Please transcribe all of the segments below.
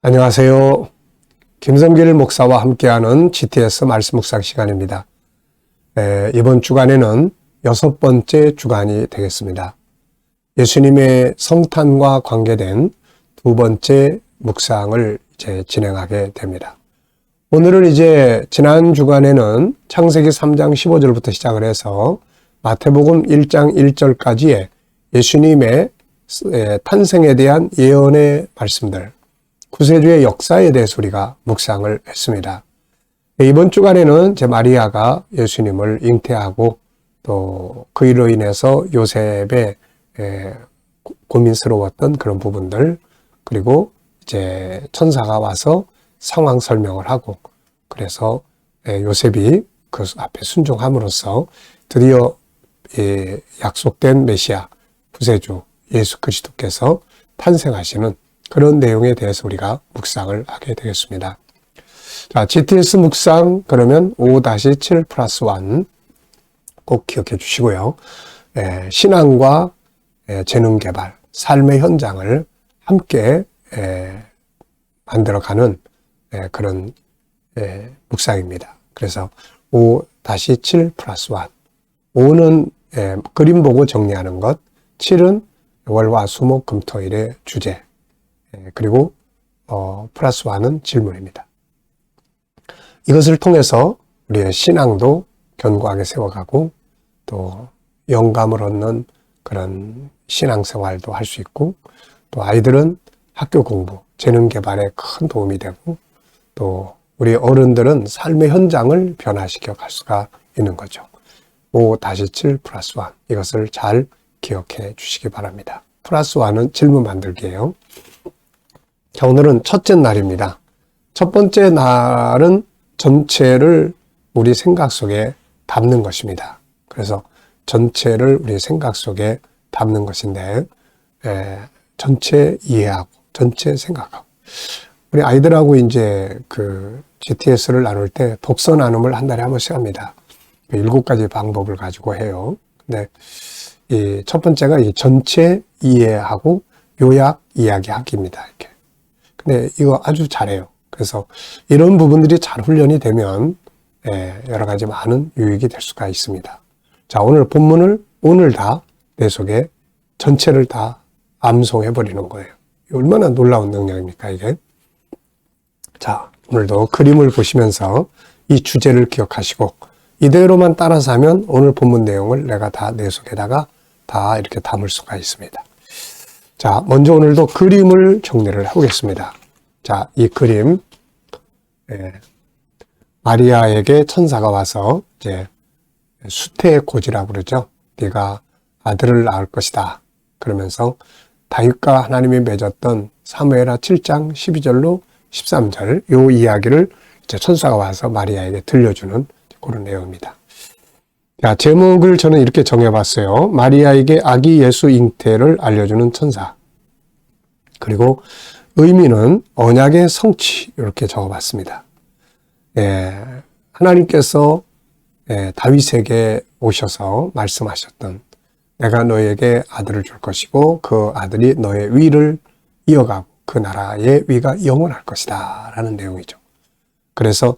안녕하세요. 김성길 목사와 함께하는 GTS 말씀 묵상 시간입니다. 이번 주간에는 6번째 주간이 되겠습니다. 예수님의 성탄과 관계된 두 번째 묵상을 이제 진행하게 됩니다. 오늘은 이제 지난 주간에는 창세기 3장 15절부터 시작을 해서 마태복음 1장 1절까지의 예수님의 탄생에 대한 예언의 말씀들, 구세주의 역사에 대해서 우리가 묵상을 했습니다. 이번 주간에는 마리아가 예수님을 잉태하고 또 그로 인해서 요셉의 고민스러웠던 그런 부분들, 그리고 이제 천사가 와서 상황 설명을 하고, 그래서 요셉이 그 앞에 순종함으로써 드디어 약속된 메시아, 구세주 예수 그리스도께서 탄생하시는 그런 내용에 대해서 우리가 묵상을 하게 되겠습니다. 자, GTS 묵상 그러면 5-7 플러스 1 꼭 기억해 주시고요. 신앙과 재능 개발, 삶의 현장을 함께 만들어가는 그런 묵상입니다. 그래서 5-7 플러스 1. 5는 그림 보고 정리하는 것, 7은 월화 수목 금토일의 주제, 그리고 플러스 1은 질문입니다. 이것을 통해서 우리의 신앙도 견고하게 세워가고 또 영감을 얻는 그런 신앙생활도 할 수 있고, 또 아이들은 학교 공부, 재능 개발에 큰 도움이 되고, 또 우리 어른들은 삶의 현장을 변화시켜 갈 수가 있는 거죠. 5-7 플러스 1, 이것을 잘 기억해 주시기 바랍니다. 플러스 1은 질문 만들기예요. 자, 오늘은 첫째 날입니다. 첫 번째 날은 전체를 우리 생각 속에 담는 것입니다. 그래서 전체를 우리 생각 속에 담는 것인데, 전체 이해하고, 전체 생각하고. 우리 아이들하고 이제 그 GTS를 나눌 때 독서 나눔을 한 달에 한 번씩 합니다. 7가지 방법을 가지고 해요. 근데 이 첫 번째가 이 전체 이해하고 요약 이야기하기입니다. 이렇게. 근데 이거 아주 잘해요. 그래서 이런 부분들이 잘 훈련이 되면 여러 가지 많은 유익이 될 수가 있습니다. 자, 오늘 본문을 오늘 다 내 속에 전체를 다 암송해 버리는 거예요. 얼마나 놀라운 능력입니까, 이게? 자, 오늘도 그림을 보시면서 이 주제를 기억하시고 이대로만 따라서 하면 오늘 본문 내용을 내가 다 내 속에다가 다 이렇게 담을 수가 있습니다. 자, 먼저 오늘도 그림을 정리를 해보겠습니다. 자, 이 그림, 마리아에게 천사가 와서 이제 수태고지라고 그러죠. 네가 아들을 낳을 것이다. 그러면서 다윗과 하나님이 맺었던 사무엘하 7장 12절로 13절 요 이야기를 이제 천사가 와서 마리아에게 들려주는 그런 내용입니다. 자, 제목을 저는 이렇게 정해봤어요. 마리아에게 아기 예수 잉태를 알려주는 천사. 그리고 의미는 언약의 성취, 이렇게 적어봤습니다. 하나님께서 다윗에게 오셔서 말씀하셨던 내가 너에게 아들을 줄 것이고 그 아들이 너의 위를 이어가고 그 나라의 위가 영원할 것이다 라는 내용이죠. 그래서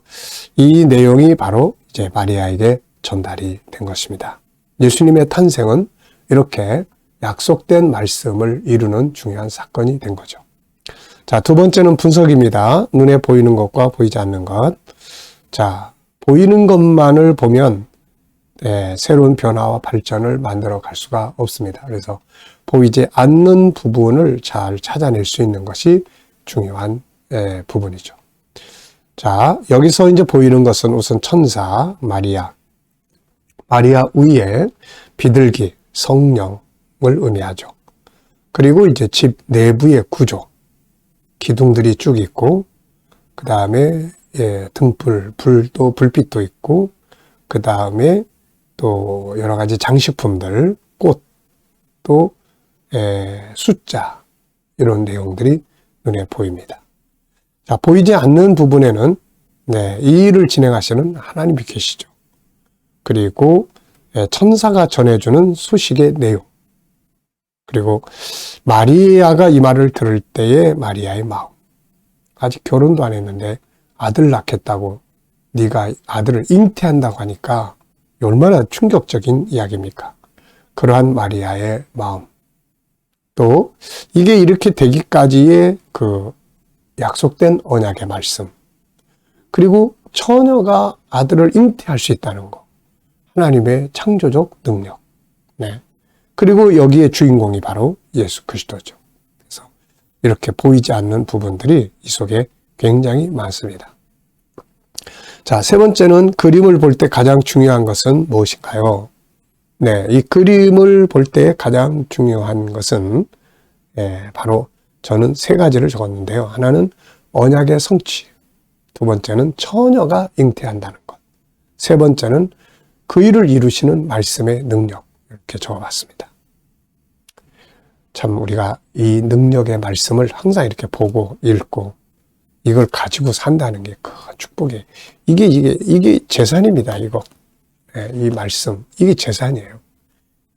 이 내용이 바로 이제 마리아에게 전달이 된 것입니다. 예수님의 탄생은 이렇게 약속된 말씀을 이루는 중요한 사건이 된 거죠. 자, 두 번째는 분석입니다. 눈에 보이는 것과 보이지 않는 것. 자, 보이는 것만을 보면 새로운 변화와 발전을 만들어 갈 수가 없습니다. 그래서 보이지 않는 부분을 잘 찾아낼 수 있는 것이 중요한 부분이죠. 자, 여기서 이제 보이는 것은 우선 천사, 마리아 위에 비둘기, 성령을 의미하죠. 그리고 이제 집 내부의 구조, 기둥들이 쭉 있고, 그 다음에 등불, 불빛도 있고, 그 다음에 또 여러 가지 장식품들, 꽃, 또 숫자, 이런 내용들이 눈에 보입니다. 자, 보이지 않는 부분에는 이 일을 진행하시는 하나님이 계시죠. 그리고 천사가 전해주는 소식의 내용, 그리고 마리아가 이 말을 들을 때의 마리아의 마음, 아직 결혼도 안 했는데 아들 낳겠다고 네가 아들을 잉태한다고 하니까 얼마나 충격적인 이야기입니까? 그러한 마리아의 마음. 또 이게 이렇게 되기까지의 그 약속된 언약의 말씀. 그리고 처녀가 아들을 잉태할 수 있다는 거. 하나님의 창조적 능력. 네. 그리고 여기에 주인공이 바로 예수 그리스도죠. 그래서 이렇게 보이지 않는 부분들이 이 속에 굉장히 많습니다. 자, 세 번째는 그림을 볼 때 가장 중요한 것은 무엇인가요? 네, 이 그림을 볼 때 가장 중요한 것은 바로 저는 세 가지를 적었는데요. 하나는 언약의 성취, 두 번째는 처녀가 잉태한다는 것, 세 번째는 그 일을 이루시는 말씀의 능력, 이렇게 적어봤습니다. 참 우리가 이 능력의 말씀을 항상 이렇게 보고 읽고 이걸 가지고 산다는 게 큰 축복이에요. 이게 재산입니다. 이거. 이 말씀, 이게 재산이에요.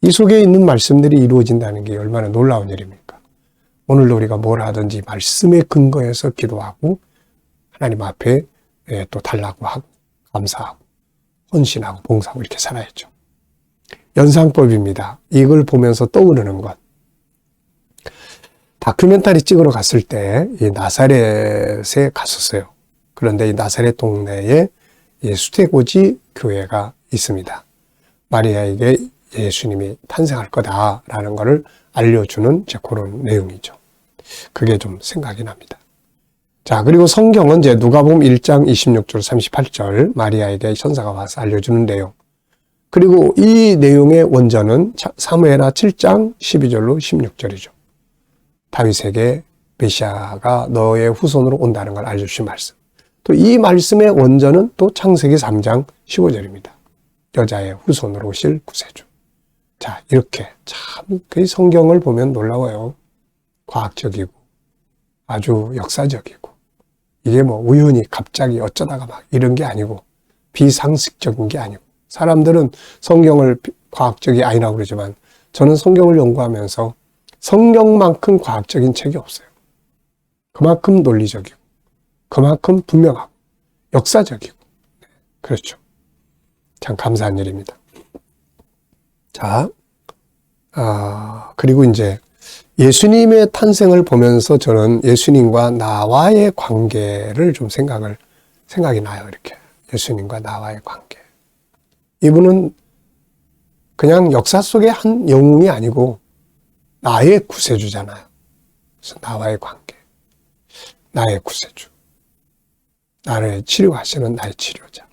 이 속에 있는 말씀들이 이루어진다는 게 얼마나 놀라운 일입니까? 오늘도 우리가 뭘 하든지 말씀의 근거에서 기도하고 하나님 앞에 또 달라고 하고 감사하고 헌신하고 봉사하고 이렇게 살아야죠. 연상법입니다. 이걸 보면서 떠오르는 것. 다큐멘터리 찍으러 갔을 때 이 나사렛에 갔었어요. 그런데 이 나사렛 동네에 수태고지 교회가 있습니다. 마리아에게 예수님이 탄생할 거다라는 것을 알려주는 이제 그런 내용이죠. 그게 좀 생각이 납니다. 자, 그리고 성경은 이제 누가복음 1장 26절 38절 마리아에게 천사가 와서 알려주는 내용. 그리고 이 내용의 원전은 사무엘하 7장 12절로 16절이죠. 다윗에게 메시아가 너의 후손으로 온다는 걸 알려주신 말씀. 또 이 말씀의 원전은 또 창세기 3장 15절입니다. 여자의 후손으로 오실 구세주. 자, 이렇게 참 그 성경을 보면 놀라워요. 과학적이고 아주 역사적이고 이게 뭐 우연히 갑자기 어쩌다가 막 이런 게 아니고 비상식적인 게 아니고 사람들은 성경을 과학적이 아니라고 그러지만 저는 성경을 연구하면서 성경만큼 과학적인 책이 없어요. 그만큼 논리적이고 그만큼 분명하고 역사적이고 그렇죠. 참 감사한 일입니다. 자, 그리고 이제 예수님의 탄생을 보면서 저는 예수님과 나와의 관계를 좀 생각이 나요. 이렇게 예수님과 나와의 관계. 이분은 그냥 역사 속의 한 영웅이 아니고 나의 구세주잖아요. 그래서 나와의 관계, 나의 구세주, 나를 치료하시는 나의 치료자.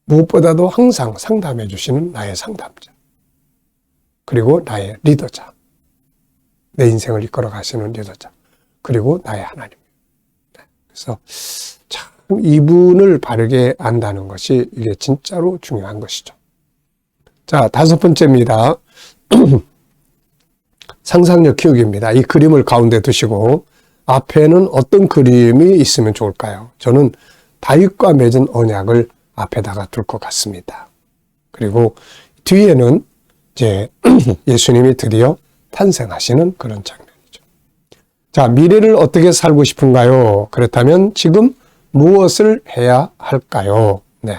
무엇보다도 항상 상담해 주시는 나의 상담자. 그리고 나의 리더자. 내 인생을 이끌어 가시는 리더자. 그리고 나의 하나님. 그래서 참 이분을 바르게 안다는 것이 이게 진짜로 중요한 것이죠. 자, 다섯 번째입니다. 상상력 키우기입니다. 이 그림을 가운데 두시고 앞에는 어떤 그림이 있으면 좋을까요? 저는 다윗과 맺은 언약을 앞에다가 둘 것 같습니다. 그리고 뒤에는 이제 예수님이 드디어 탄생하시는 그런 장면이죠. 자, 미래를 어떻게 살고 싶은가요? 그렇다면 지금 무엇을 해야 할까요? 네.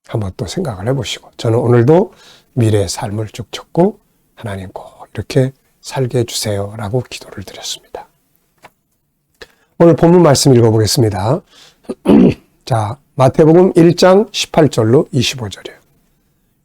한번 또 생각을 해보시고 저는 오늘도 미래의 삶을 쭉 쳤고 하나님 꼭 이렇게 살게 해주세요 라고 기도를 드렸습니다. 오늘 본문 말씀 읽어보겠습니다. 자, 마태복음 1장 18절로 25절이에요.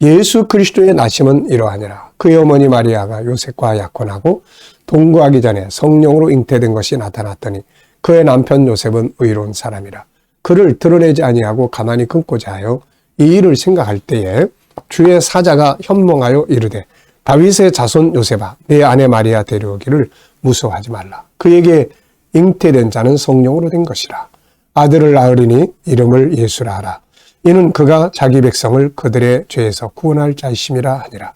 예수 그리스도의 나심은 이러하니라. 그의 어머니 마리아가 요셉과 약혼하고 동거하기 전에 성령으로 잉태된 것이 나타났더니 그의 남편 요셉은 의로운 사람이라. 그를 드러내지 아니하고 가만히 끊고자 하여 이 일을 생각할 때에 주의 사자가 현몽하여 이르되 다윗의 자손 요셉아 내 아내 마리아 데려오기를 무서워하지 말라. 그에게 잉태된 자는 성령으로 된 것이라. 아들을 낳으리니 이름을 예수라 하라. 이는 그가 자기 백성을 그들의 죄에서 구원할 자이심이라 하니라.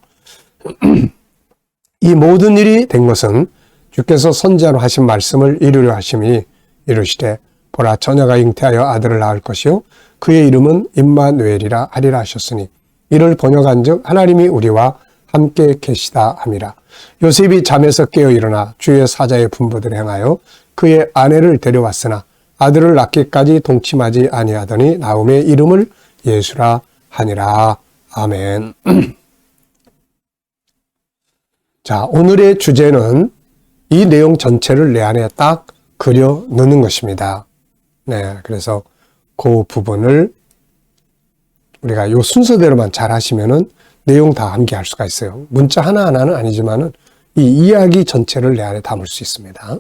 이 모든 일이 된 것은 주께서 선지자로 하신 말씀을 이루려 하심이 이르시되 보라 처녀가 잉태하여 아들을 낳을 것이요 그의 이름은 임마누엘이라 하리라 하셨으니 이를 번역한즉 하나님이 우리와 함께 계시다 함이라. 요셉이 잠에서 깨어 일어나 주의 사자의 분부대로 행하여 그의 아내를 데려왔으나 아들을 낳기까지 동침하지 아니하더니 나음의 이름을 예수라 하니라. 아멘. 자, 오늘의 주제는 이 내용 전체를 내 안에 딱 그려 넣는 것입니다. 네, 그래서 그 부분을 우리가 요 순서대로만 잘 하시면은 내용 다 암기할 수가 있어요. 문자 하나하나는 아니지만은 이 이야기 전체를 내 안에 담을 수 있습니다.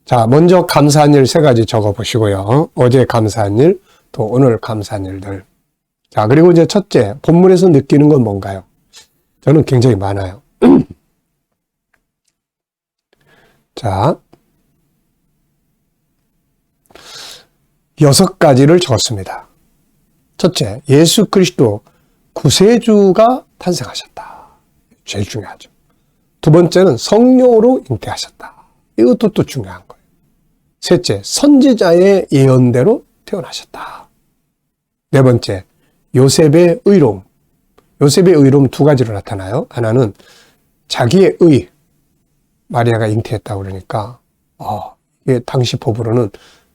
자, 먼저 감사한 일 3가지 적어 보시고요. 어제 감사한 일, 또 오늘 감사한 일들. 자, 그리고 이제 첫째, 본문에서 느끼는 건 뭔가요? 저는 굉장히 많아요. 자, 6가지를 적었습니다. 첫째, 예수 그리스도 구세주가 탄생하셨다. 제일 중요하죠. 두 번째는 성령으로 잉태하셨다. 이것도 또 중요한 거예요. 셋째, 선지자의 예언대로 태어나셨다. 네 번째, 요셉의 의로움. 요셉의 의로움 2가지로 나타나요. 하나는 자기의 의, 마리아가 잉태했다고 그러니까 이게 당시 법으로는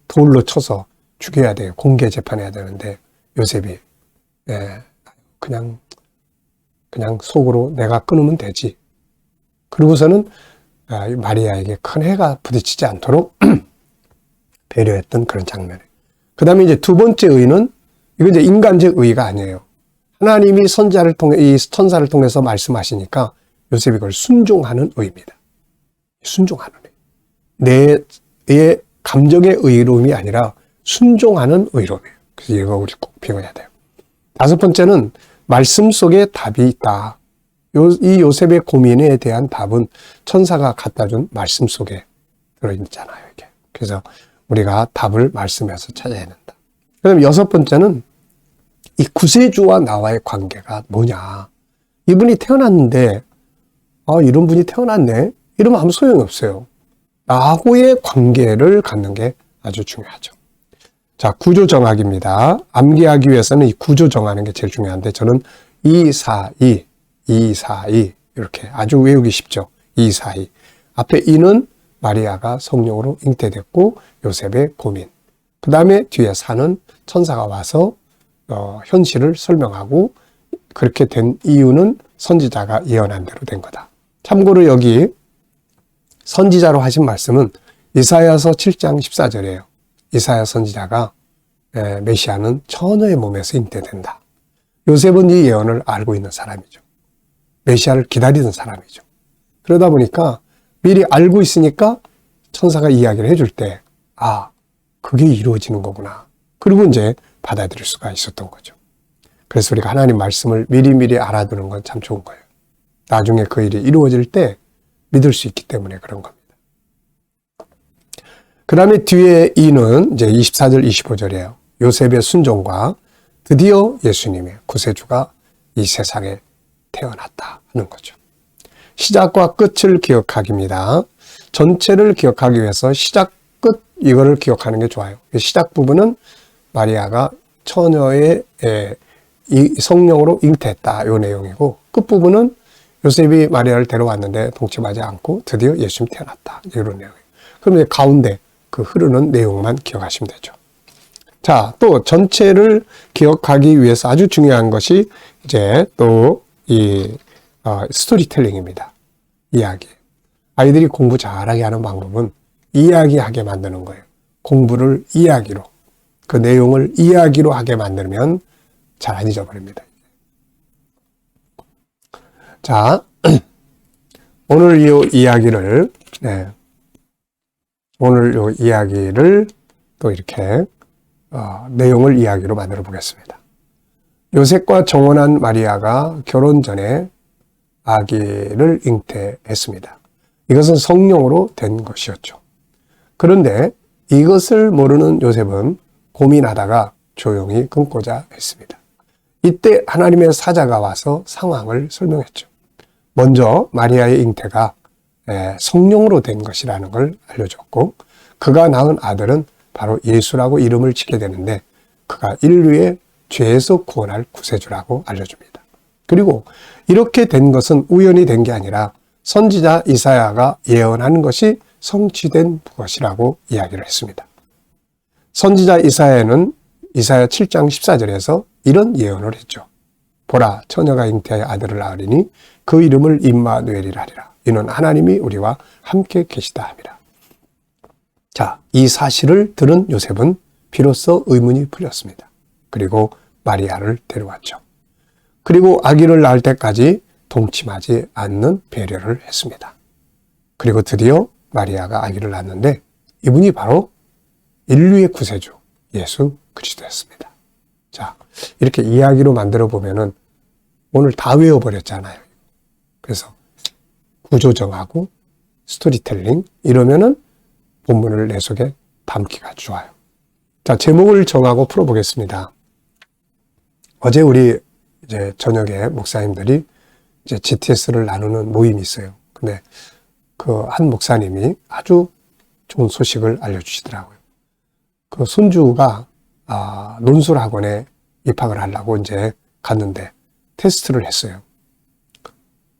돌로 쳐서 죽여야 돼요. 공개 재판해야 되는데 요셉이 그냥 속으로 내가 끊으면 되지. 그러고서는 마리아에게 큰 해가 부딪히지 않도록 배려했던 그런 장면이에요. 그 다음에 이제 2번째 의는 이건 이제 인간적 의가 아니에요. 하나님이 선자를 통해 이 천사를 통해서 말씀하시니까 요셉이 그걸 순종하는 의입니다. 순종하는 의. 내 감정의 의로움이 아니라 순종하는 의로움이에요. 그래서 이거 우리 꼭 배워야 돼요. 5번째는 말씀 속에 답이 있다. 이 요셉의 고민에 대한 답은 천사가 갖다 준 말씀 속에 들어있잖아요. 이게. 그래서 우리가 답을 말씀에서 찾아야 된다. 그 다음에 6번째는 이 구세주와 나와의 관계가 뭐냐. 이분이 태어났는데 이런 분이 태어났네. 이러면 아무 소용이 없어요. 나하고의 관계를 갖는 게 아주 중요하죠. 자, 구조 정학입니다. 암기하기 위해서는 이 구조 정하는 게 제일 중요한데 저는 2, 4, 2, 2, 4, 2 이렇게 아주 외우기 쉽죠. 2, 4, 2. 앞에 2는 마리아가 성령으로 잉태됐고 요셉의 고민. 그 다음에 뒤에 4는 천사가 와서 현실을 설명하고 그렇게 된 이유는 선지자가 예언한 대로 된 거다. 참고로 여기 선지자로 하신 말씀은 이사야서 7장 14절이에요. 이사야 선지자가 메시아는 처녀의 몸에서 잉태된다. 요셉은 이 예언을 알고 있는 사람이죠. 메시아를 기다리던 사람이죠. 그러다 보니까 미리 알고 있으니까 천사가 이야기를 해줄 때 그게 이루어지는 거구나. 그리고 이제 받아들일 수가 있었던 거죠. 그래서 우리가 하나님 말씀을 미리미리 알아두는 건 참 좋은 거예요. 나중에 그 일이 이루어질 때 믿을 수 있기 때문에 그런 겁니다. 그 다음에 뒤에 이는 이제 24절, 25절이에요. 요셉의 순종과 드디어 예수님의 구세주가 이 세상에 태어났다 하는 거죠. 시작과 끝을 기억하기입니다. 전체를 기억하기 위해서 시작, 끝 이거를 기억하는 게 좋아요. 시작 부분은 마리아가 처녀의 이 성령으로 잉태했다 이 내용이고 끝 부분은 요셉이 마리아를 데려왔는데 동침하지 않고 드디어 예수님이 태어났다 이런 내용이에요. 그럼 이제 가운데 그 흐르는 내용만 기억하시면 되죠. 자, 또 전체를 기억하기 위해서 아주 중요한 것이 이제 또 이 스토리텔링입니다. 이야기. 아이들이 공부 잘하게 하는 방법은 이야기하게 만드는 거예요. 공부를 이야기로, 그 내용을 이야기로 하게 만들면 잘 안 잊어버립니다. 자, 오늘 이 이야기를, 오늘 이 이야기를 또 이렇게, 내용을 이야기로 만들어 보겠습니다. 요셉과 정혼한 마리아가 결혼 전에 아기를 잉태했습니다. 이것은 성령으로 된 것이었죠. 그런데 이것을 모르는 요셉은 고민하다가 조용히 끊고자 했습니다. 이때 하나님의 사자가 와서 상황을 설명했죠. 먼저 마리아의 잉태가 성령으로 된 것이라는 걸 알려줬고 그가 낳은 아들은 바로 예수라고 이름을 짓게 되는데 그가 인류의 죄에서 구원할 구세주라고 알려줍니다. 그리고 이렇게 된 것은 우연히 된 게 아니라 선지자 이사야가 예언한 것이 성취된 것이라고 이야기를 했습니다. 선지자 이사야는 이사야 7장 14절에서 이런 예언을 했죠. 보라, 처녀가 잉태하여 아들을 낳으리니 그 이름을 임마누엘이라 하리라. 이는 하나님이 우리와 함께 계시다 함이라. 자, 이 사실을 들은 요셉은 비로소 의문이 풀렸습니다. 그리고 마리아를 데려왔죠. 그리고 아기를 낳을 때까지 동침하지 않는 배려를 했습니다. 그리고 드디어 마리아가 아기를 낳았는데 이분이 바로 인류의 구세주 예수 그리스도였습니다. 자, 이렇게 이야기로 만들어 보면은 오늘 다 외워버렸잖아요. 그래서 구조 정하고 스토리텔링 이러면은 본문을 내 속에 담기가 좋아요. 자, 제목을 정하고 풀어보겠습니다. 어제 우리 이제 저녁에 목사님들이 이제 GTS를 나누는 모임이 있어요. 근데 그 한 목사님이 아주 좋은 소식을 알려주시더라고요. 그 손주가 논술 학원에 입학을 하려고 이제 갔는데 테스트를 했어요.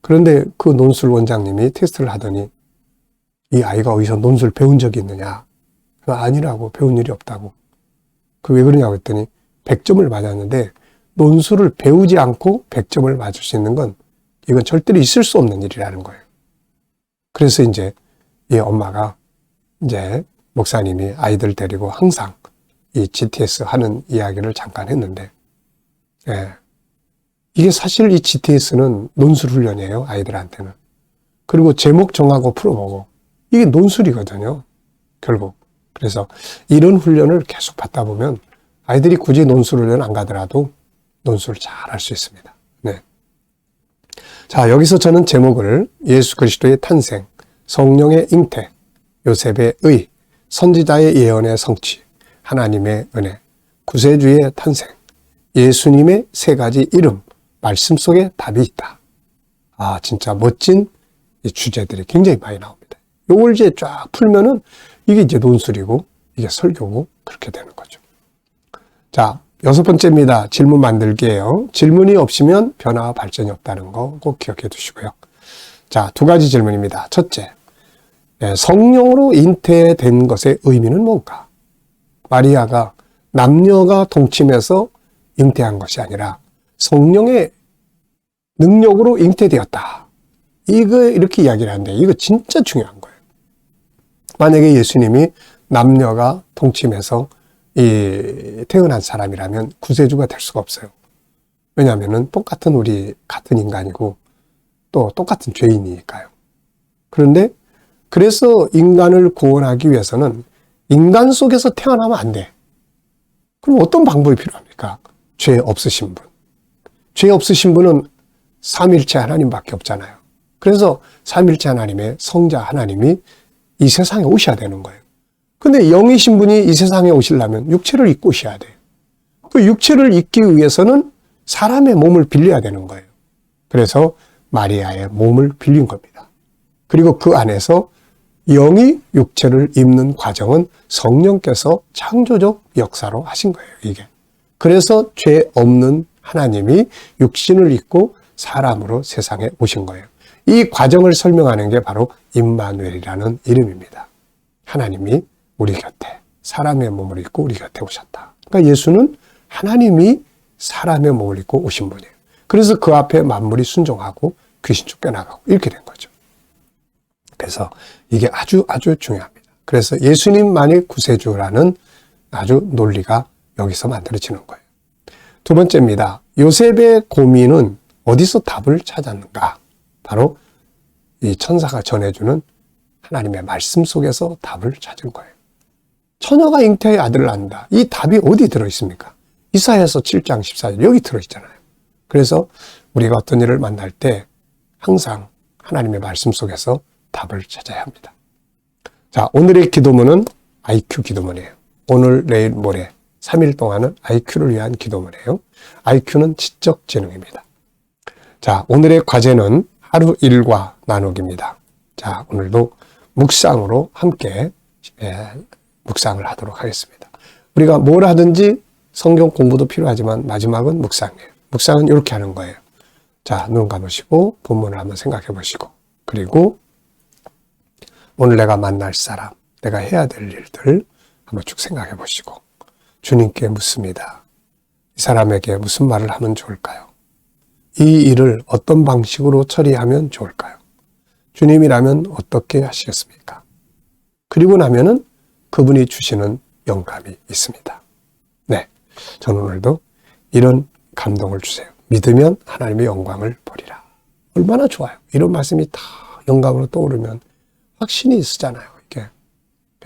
그런데 그 논술 원장님이 테스트를 하더니 이 아이가 어디서 논술 배운 적이 있느냐? 아니라고, 배운 일이 없다고. 그 왜 그러냐고 했더니 100점을 맞았는데 논술을 배우지 않고 100점을 맞을 수 있는 건 이건 절대로 있을 수 없는 일이라는 거예요. 그래서 이제 이 엄마가 이제 목사님이 아이들 데리고 항상 이 GTS 하는 이야기를 잠깐 했는데, 예. 이게 사실 이 GTS는 논술 훈련이에요, 아이들한테는. 그리고 제목 정하고 풀어보고, 이게 논술이거든요, 결국. 그래서 이런 훈련을 계속 받다 보면 아이들이 굳이 논술 훈련 안 가더라도 논술을 잘 할 수 있습니다. 네. 자, 여기서 저는 제목을 예수 그리스도의 탄생, 성령의 잉태, 요셉의 의, 선지자의 예언의 성취, 하나님의 은혜, 구세주의 탄생, 예수님의 세 가지 이름, 말씀 속에 답이 있다. 진짜 멋진 이 주제들이 굉장히 많이 나옵니다. 요걸 이제 쫙 풀면은 이게 이제 논술이고 이게 설교고 그렇게 되는 거죠. 자, 6번째입니다. 질문 만들기예요. 질문이 없으면 변화와 발전이 없다는 거 꼭 기억해 두시고요. 자, 2가지 질문입니다. 첫째, 성령으로 잉태된 것의 의미는 뭔가? 마리아가 남녀가 동침해서 잉태한 것이 아니라 성령의 능력으로 잉태되었다. 이거 이렇게 이야기를 하는데 이거 진짜 중요한 거예요. 만약에 예수님이 남녀가 동침해서 태어난 사람이라면 구세주가 될 수가 없어요. 왜냐하면 똑같은 우리 같은 인간이고 또 똑같은 죄인이니까요. 그런데 그래서 인간을 구원하기 위해서는 인간 속에서 태어나면 안 돼. 그럼 어떤 방법이 필요합니까? 죄 없으신 분. 죄 없으신 분은 삼위일체 하나님밖에 없잖아요. 그래서 삼위일체 하나님의 성자 하나님이 이 세상에 오셔야 되는 거예요. 근데 영이신 분이 이 세상에 오시려면 육체를 입고 오셔야 돼요. 그 육체를 입기 위해서는 사람의 몸을 빌려야 되는 거예요. 그래서 마리아의 몸을 빌린 겁니다. 그리고 그 안에서 영이 육체를 입는 과정은 성령께서 창조적 역사로 하신 거예요, 이게. 그래서 죄 없는 하나님이 육신을 입고 사람으로 세상에 오신 거예요. 이 과정을 설명하는 게 바로 임마누엘이라는 이름입니다. 하나님이 우리 곁에 사람의 몸을 입고 우리 곁에 오셨다. 그러니까 예수는 하나님이 사람의 몸을 입고 오신 분이에요. 그래서 그 앞에 만물이 순종하고 귀신 쫓겨나가고 이렇게 된 거죠. 그래서 이게 아주 중요합니다. 그래서 예수님만이 구세주라는 아주 논리가 여기서 만들어지는 거예요. 2번째입니다. 요셉의 고민은 어디서 답을 찾았는가? 바로 이 천사가 전해주는 하나님의 말씀 속에서 답을 찾은 거예요. 처녀가 잉태의 아들을 낳는다. 이 답이 어디 들어있습니까? 이사야서 7장 14절 여기 들어있잖아요. 그래서 우리가 어떤 일을 만날 때 항상 하나님의 말씀 속에서 답을 찾아야 합니다. 자, 오늘의 기도문은 IQ 기도문이에요. 오늘, 내일, 모레 3일 동안은 IQ를 위한 기도문이에요. IQ는 지적 지능입니다. 자, 오늘의 과제는 하루 일과 나누기입니다. 자, 오늘도 묵상으로 함께 묵상을 하도록 하겠습니다. 우리가 뭘 하든지 성경 공부도 필요하지만 마지막은 묵상이에요. 묵상은 이렇게 하는 거예요. 자, 눈 감으시고 본문을 한번 생각해 보시고 그리고 오늘 내가 만날 사람, 내가 해야 될 일들 한번 쭉 생각해 보시고 주님께 묻습니다. 이 사람에게 무슨 말을 하면 좋을까요? 이 일을 어떤 방식으로 처리하면 좋을까요? 주님이라면 어떻게 하시겠습니까? 그리고 나면은 그분이 주시는 영감이 있습니다. 네, 저는 오늘도 이런 감동을 주세요. 믿으면 하나님의 영광을 보리라. 얼마나 좋아요. 이런 말씀이 다 영감으로 떠오르면 확신이 있으잖아요. 이게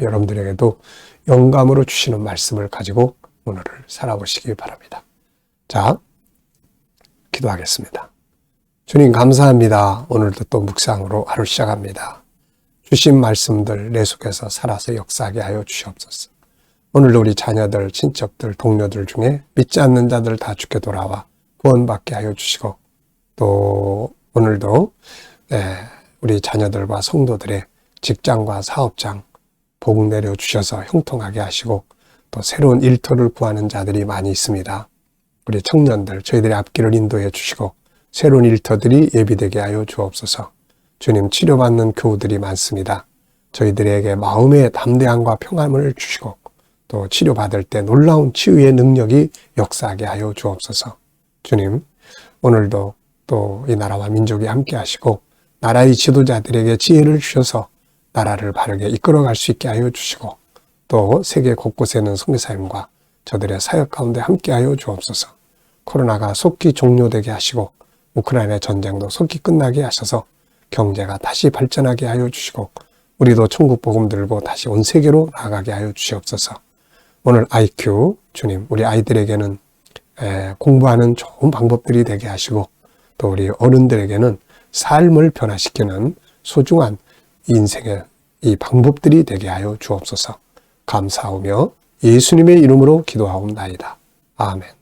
여러분들에게도 영감으로 주시는 말씀을 가지고 오늘을 살아보시기 바랍니다. 자, 기도하겠습니다. 주님 감사합니다. 오늘도 또 묵상으로 하루 시작합니다. 주신 말씀들 내 속에서 살아서 역사하게 하여 주시옵소서. 오늘도 우리 자녀들, 친척들, 동료들 중에 믿지 않는 자들 다 주께 돌아와 구원받게 하여 주시고 또 오늘도 우리 자녀들과 성도들의 직장과 사업장 복 내려주셔서 형통하게 하시고 또 새로운 일터를 구하는 자들이 많이 있습니다. 우리 청년들 저희들의 앞길을 인도해 주시고 새로운 일터들이 예비되게 하여 주옵소서. 주님 치료받는 교우들이 많습니다. 저희들에게 마음의 담대함과 평안을 주시고 또 치료받을 때 놀라운 치유의 능력이 역사하게 하여 주옵소서. 주님 오늘도 또 이 나라와 민족이 함께 하시고 나라의 지도자들에게 지혜를 주셔서 나라를 바르게 이끌어갈 수 있게 하여 주시고 또 세계 곳곳에 있는 선교사님과 저들의 사역 가운데 함께 하여 주옵소서. 코로나가 속히 종료되게 하시고 우크라이나 전쟁도 속히 끝나게 하셔서 경제가 다시 발전하게 하여 주시고 우리도 천국 복음 들고 다시 온 세계로 나아가게 하여 주시옵소서. 오늘 IQ 주님 우리 아이들에게는 공부하는 좋은 방법들이 되게 하시고 또 우리 어른들에게는 삶을 변화시키는 소중한 인생의 이 방법들이 되게 하여 주옵소서. 감사하며 예수님의 이름으로 기도하옵나이다. 아멘.